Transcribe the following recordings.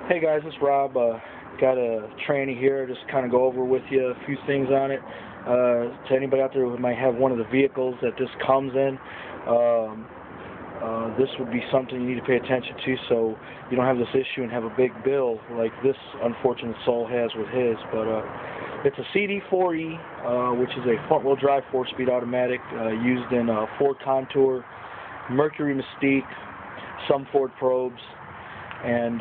Hey guys, it's Rob. Got a tranny here, just kind of go over with you a few things on it. To anybody out there who might have one of the vehicles that this comes in, this would be something you need to pay attention to so you don't have this issue and have a big bill like this unfortunate soul has with his. But it's a CD4E, which is a front-wheel drive 4-speed automatic used in Ford Contour, Mercury Mystique, some Ford Probes, and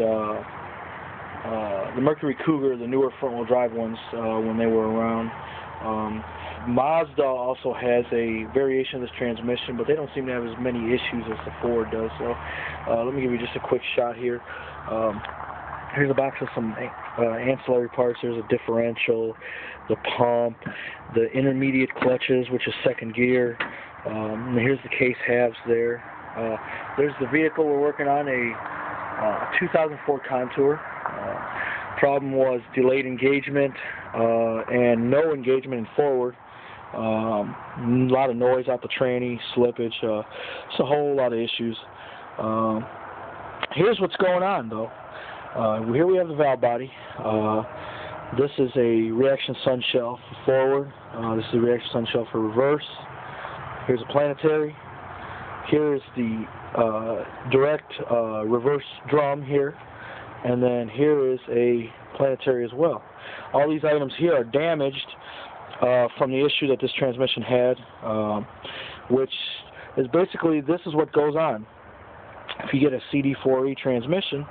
the Mercury Cougar, the newer front-wheel drive ones when they were around. Mazda also has a variation of this transmission, but they don't seem to have as many issues as the Ford does. So let me give you just a quick shot here. Here's a box of some ancillary parts. There's a differential, the pump, the intermediate clutches, which is second gear. And here's the case halves there. There's the vehicle we're working on, a 2004 Contour. Problem was delayed engagement and no engagement in forward. A lot of noise out the tranny, slippage. It's a whole lot of issues. Here's what's going on, though. Here we have the valve body. This is a reaction sun shell for forward. This is a reaction sun shell for reverse. Here's a planetary. Here is the direct reverse drum here. And then here is a planetary as well. All these items here are damaged from the issue that this transmission had, which is basically, this is what goes on. If you get a CD4E transmission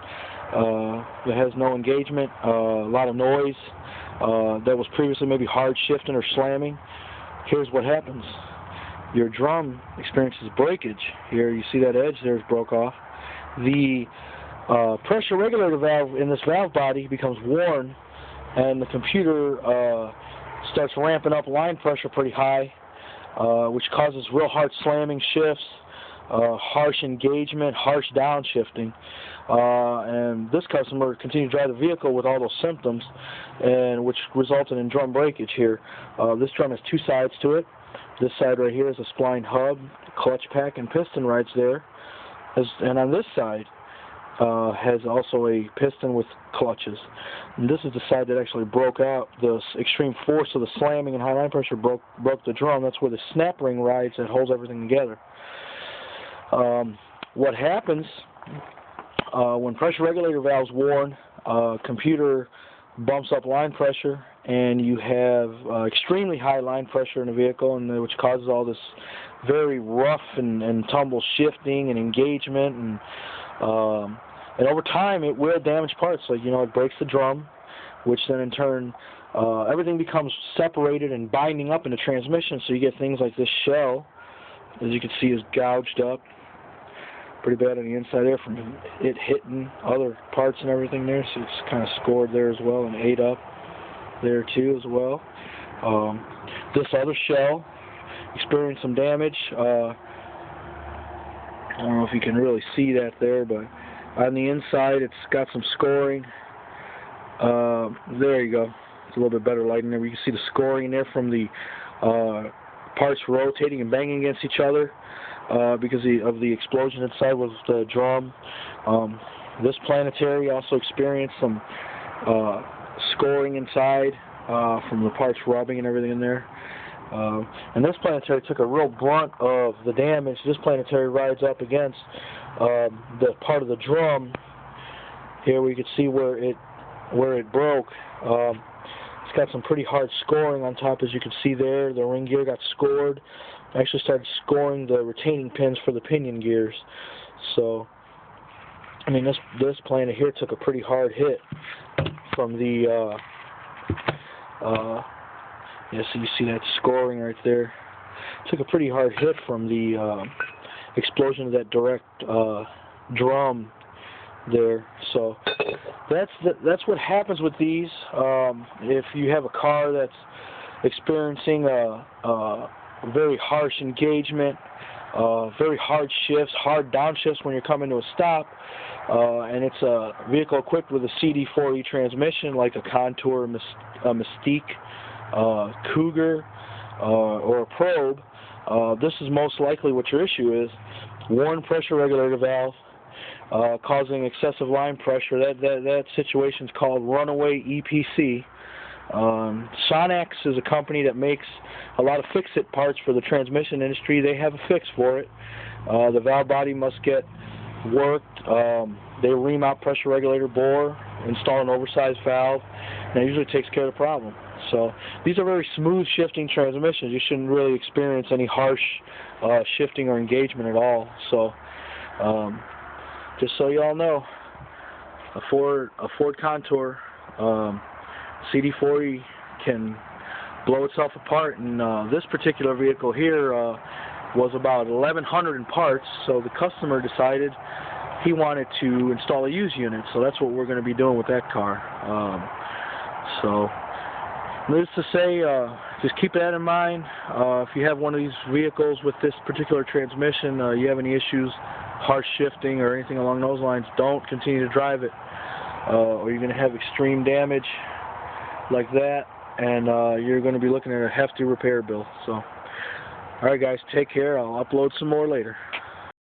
that has no engagement, a lot of noise, that was previously maybe hard shifting or slamming, here's what happens. Your drum experiences breakage. Here you see that edge there is broke off. The pressure regulator valve in this valve body becomes worn, and the computer starts ramping up line pressure pretty high, which causes real hard slamming shifts, harsh engagement, harsh downshifting. And this customer continued to drive the vehicle with all those symptoms, and which resulted in drum breakage here. This drum has two sides to it. This side right here is a spline hub, clutch pack, and piston rides there. And on this side, has also a piston with clutches. And this is the side that actually broke out. The extreme force of the slamming and high line pressure broke the drum. That's where the snap ring rides that holds everything together. What happens when pressure regulator valves worn, computer bumps up line pressure, and you have extremely high line pressure in the vehicle, and which causes all this very rough and tumble shifting and engagement, and over time it will damage parts. Like, it breaks the drum, which then in turn everything becomes separated and binding up in the transmission. So you get things like this shell, as you can see, is gouged up pretty bad on the inside there from it hitting other parts and everything there. So it's kind of scored there as well and ate up there too as well. This other shell experienced some damage. I don't know if you can really see that there, but on the inside it's got some scoring. There you go. It's a little bit better lighting there. You can see the scoring there from the parts rotating and banging against each other because of the explosion inside was the drum. This planetary also experienced some scoring inside from the parts rubbing and everything in there. And this planetary took a real brunt of the damage. This planetary rides up against the part of the drum. Here we can see where it broke. It's got some pretty hard scoring on top, as you can see there. The ring gear got scored. I actually started scoring the retaining pins for the pinion gears. So, I mean, this planet here took a pretty hard hit from the yeah, so you see that scoring right there. Took a pretty hard hit from the explosion of that direct drum there. So that's what happens with these. If you have a car that's experiencing a very harsh engagement, very hard shifts, hard downshifts when you're coming to a stop, and it's a vehicle equipped with a CD4E transmission like a Contour, a Mystique, Cougar, or a Probe, this is most likely what your issue is. Worn pressure regulator valve, causing excessive line pressure. That situation is called runaway EPC. Sonax is a company that makes a lot of fix-it parts for the transmission industry. They have a fix for it. The valve body must get worked. They ream out pressure regulator bore, install an oversized valve, and that usually takes care of the problem. So these are very smooth shifting transmissions. You shouldn't really experience any harsh shifting or engagement at all. So just so you all know, a Ford Contour CD4E can blow itself apart, and this particular vehicle here was about 1,100 in parts, so the customer decided he wanted to install a used unit, so that's what we're going to be doing with that car. So needless to say, just keep that in mind. If you have one of these vehicles with this particular transmission, you have any issues, harsh shifting or anything along those lines, don't continue to drive it, or you're going to have extreme damage like that, and you're going to be looking at a hefty repair bill. So, alright guys, take care. I'll upload some more later.